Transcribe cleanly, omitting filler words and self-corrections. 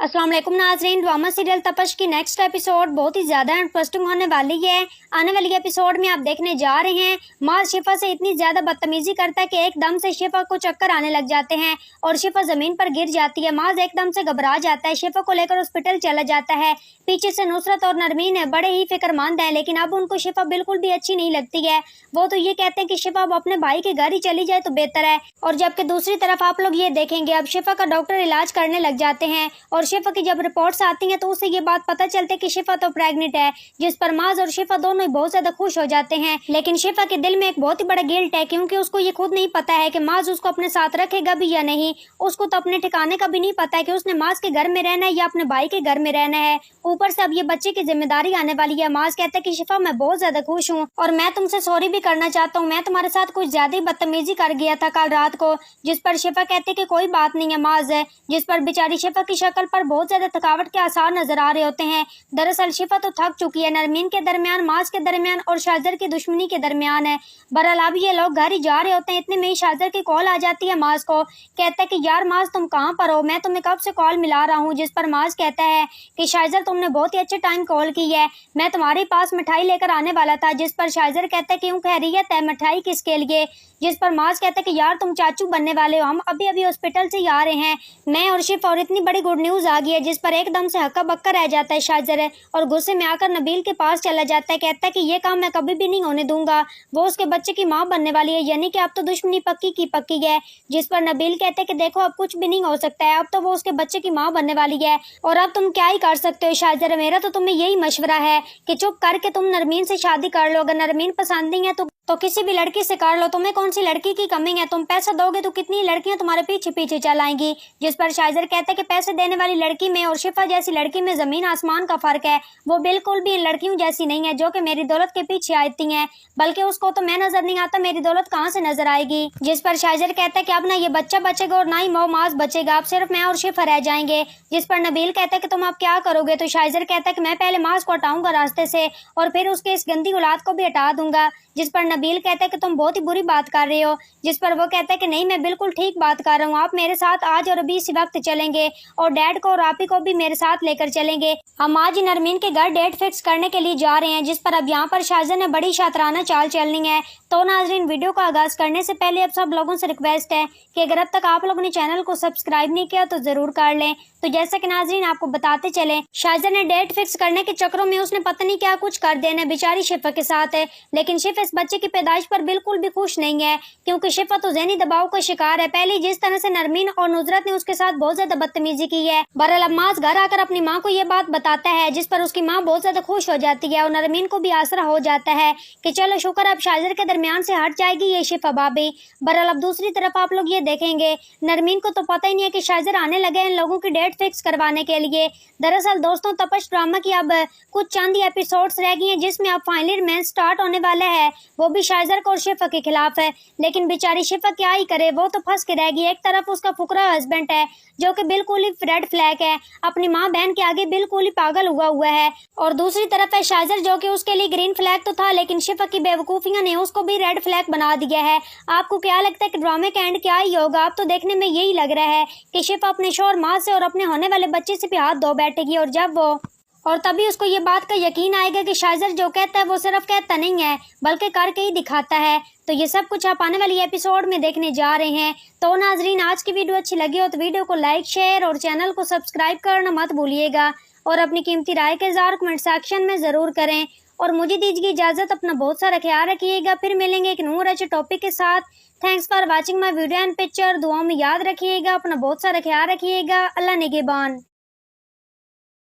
अस्सलाम वालेकुम नाज़रीन। ड्रामा सीरियल तपश की नेक्स्ट एपिसोड बहुत ही ज़्यादा इंटरेस्टिंग होने वाली है। आने वाली एपिसोड में आप देखने जा रहे हैं माज शिफा से इतनी ज़्यादा बदतमीजी करता है कि एकदम से शिफा को चक्कर आने लग जाते हैं और शिफा ज़मीन पर गिर जाती है। माज एकदम से घबरा जाता है, शिफा को लेकर हॉस्पिटल चला जाता है। पीछे से नुसरत और नरमीन है बड़े ही फिक्रमंद हैं, लेकिन अब उनको शिफा बिल्कुल भी अच्छी नहीं लगती है। वो तो ये कहते हैं कि शिफा अब अपने भाई के घर ही चली जाए तो बेहतर है। और जबकि दूसरी तरफ आप लोग ये देखेंगे अब शिफा का डॉक्टर इलाज करने लग जाते हैं और शिफा की जब रिपोर्ट्स आती हैं तो उससे ये बात पता चलती है कि शिफा तो प्रेग्नेंट है, जिस पर माज और शिफा दोनों ही बहुत ज्यादा खुश हो जाते हैं। लेकिन शिफा के दिल में एक बहुत ही बड़ा गिल्ट है, क्योंकि उसको ये खुद नहीं पता है कि माज उसको अपने साथ रखेगा भी या नहीं। उसको तो अपने ठिकाने का भी नहीं पता है कि उसने माज के घर में रहना है या अपने भाई के घर में रहना है। ऊपर से अब ये बच्चे की जिम्मेदारी आने वाली है। माज कहता है कि शिफा मैं बहुत ज्यादा खुश हूँ और मैं तुमसे सॉरी भी करना चाहता हूँ, मैं तुम्हारे साथ कुछ ज्यादा ही बदतमीजी कर गया था कल रात को। जिस पर शिफा कहती है कि कोई बात नहीं है माज है। जिस पर बेचारी शिफा की शक्ल पर बहुत ज्यादा थकावट के आसार नजर आ रहे होते हैं। दरअसल शिफा तो थक चुकी है, नरमीन के दरमियान, माज के दरमियान और शाजर की दुश्मनी के दरमियान है। बहरहाल अब ये लोग घर ही जा रहे होते हैं, इतने में ही शाजर की कॉल आ जाती है माज को। कहता है कि यार माज तुम कहाँ पर हो, मैं तुम्हें कब से कॉल मिला रहा हूँ। जिस पर माज कहता है कि शाजर तुमने बहुत ही अच्छे टाइम कॉल की है, मैं तुम्हारे पास मिठाई लेकर आने वाला था। जिस पर शाजर कहता है कि यूं खैरियत है, मिठाई किसके लिए। जिस पर माज कहता है कि यार तुम चाचू बनने वाले हो, हम अभी अभी हॉस्पिटल से ही आ रहे हैं, मैं और शिफ, और इतनी बड़ी गुड न्यूज आ गई है। जिस पर एकदम से हक्का बक्का रह जाता है शाजर है और गुस्से में आकर नबील के पास चला जाता है। कहता है कि ये काम मैं कभी भी नहीं होने दूंगा, वो उसके बच्चे की माँ बनने वाली है, यानी कि अब तो दुश्मनी पक्की की पक्की है। जिस पर नबील कहते हैं कि देखो अब कुछ भी नहीं हो सकता है, अब तो वो उसके बच्चे की माँ बनने वाली है और अब तुम क्या ही कर सकते हो शाजर। मेरा तो तुम्हें यही मशवरा है कि चुप करके तुम नरमीन से शादी कर लो, अगर नरमीन पसंद नहीं है तो किसी भी लड़की से कर लो, तुम्हें कौन सी लड़की की कमी है, तुम पैसा दोगे तो कितनी लड़कियां तुम्हारे पीछे पीछे चल आएंगी। जिस पर शाजर कहता है कि पैसे देने वाली लड़की में और शिफा जैसी लड़की में जमीन आसमान का फर्क है, वो बिल्कुल भी इन लड़कियों जैसी नहीं है जो कि मेरी दौलत के पीछे आती हैं, बल्कि उसको तो मैं नजर नहीं आता, मेरी दौलत कहाँ से नजर आएगी। जिस पर शाजर कहता है कि अब ना ये बच्चा बचेगा और ना ही माज बचेगा, अब सिर्फ मैं और शिफा रह जाएंगे। जिस पर नबील कहता है कि तुम अब क्या करोगे, तो शाजर कहता है कि मैं पहले माज को हटाऊंगा रास्ते से और फिर उसके इस गंदी औलाद को भी हटा दूंगा। जिस पर नबील कहता है कि तुम बहुत ही बुरी बात कर रहे हो। जिस पर वो कहता है कि नहीं मैं बिल्कुल ठीक बात कर रहा हूँ, आप मेरे साथ आज और अभी इसी वक्त चलेंगे और डैड को और आपी को भी मेरे साथ लेकर चलेंगे। हम आज ही नरमीन के घर डेट फिक्स करने के लिए जा रहे हैं। जिस पर अब यहाँ पर शाजर ने बड़ी शातराना चाल चलनी है। तो नाजरीन वीडियो को आगाज करने से पहले अब सब लोगों से रिक्वेस्ट है कि अगर अब तक आप लोगों ने चैनल को सब्सक्राइब नहीं किया तो जरूर कर लें। तो जैसा कि नाजरीन आपको बताते चले, शाजर ने डेट फिक्स करने के चक्रों में उसने पता नहीं क्या कुछ कर देना बेचारी शिफा के साथ है। लेकिन शिफा इस बच्चे की पैदाइश पर बिल्कुल भी खुश नहीं है, क्योंकि शिफा तो ज़हनी दबाव का शिकार है। पहले जिस तरह से नरमीन और नुजरत ने उसके साथ बहुत ज्यादा बदतमीजी की है। बहरहाल अब माज घर आकर अपनी माँ को ये बात बताता है, जिस पर उसकी माँ बहुत ज्यादा खुश हो जाती है और नरमीन को भी आसरा हो जाता है कि चलो शुक्र अब शाजर के दरमियान से हट जाएगी ये शिफा भाभी। बहरहाल अब दूसरी तरफ आप लोग ये देखेंगे नरमीन को तो पता ही नहीं है कि शाजर आने लगे इन लोगों की डेट फिक्स करवाने के लिए। दरअसल दोस्तों तपश ड्रामा की अब कुछ चंद एपिसोड्स रह गई हैं, जिसमें अब फाइनली रोमांस स्टार्ट होने वाला है, वो भी शाजर और शिफा के खिलाफ है। लेकिन बेचारी शिफा क्या ही करे, वो तो फंस के रह गई। एक तरफ उसका फुकरा हस्बैंड है जो कि बिल्कुल ही रेड फ्लैग है, अपनी माँ बहन के आगे बिल्कुल ही पागल हुआ है, और दूसरी तरफ है शाजर जो कि उसके लिए ग्रीन फ्लैग तो था, लेकिन शिफा की बेवकूफियों ने उसको भी रेड फ्लैग बना दिया है। आपको क्या लगता है कि ड्रामे का एंड क्या ही होगा? आप तो देखने में यही लग रहा है कि शिफा अपने शोहर माँ से और अपने होने वाले बच्चे से भी हाथ धो बैठेगी, और तभी उसको ये बात का यकीन आएगा कि शाजर जो कहता है वो सिर्फ कहता नहीं है बल्कि करके ही दिखाता है। तो ये सब कुछ आप आने वाली एपिसोड में देखने जा रहे हैं। तो नाजरीन आज की वीडियो अच्छी लगी हो तो वीडियो को लाइक शेयर और चैनल को सब्सक्राइब करना मत भूलिएगा और अपनी कीमती राय का इज़हार कमेंट सेक्शन में ज़रूर करें। और मुझे दीजिए इजाज़त, अपना बहुत सारा ख्याल रखिएगा। फिर मिलेंगे एक नूर अच्छे टॉपिक के साथ। Thanks for watching my video and picture. दुआओं में याद रखिएगा, अपना बहुत सारा ख्याल रखिएगा। अल्लाह निगहबान।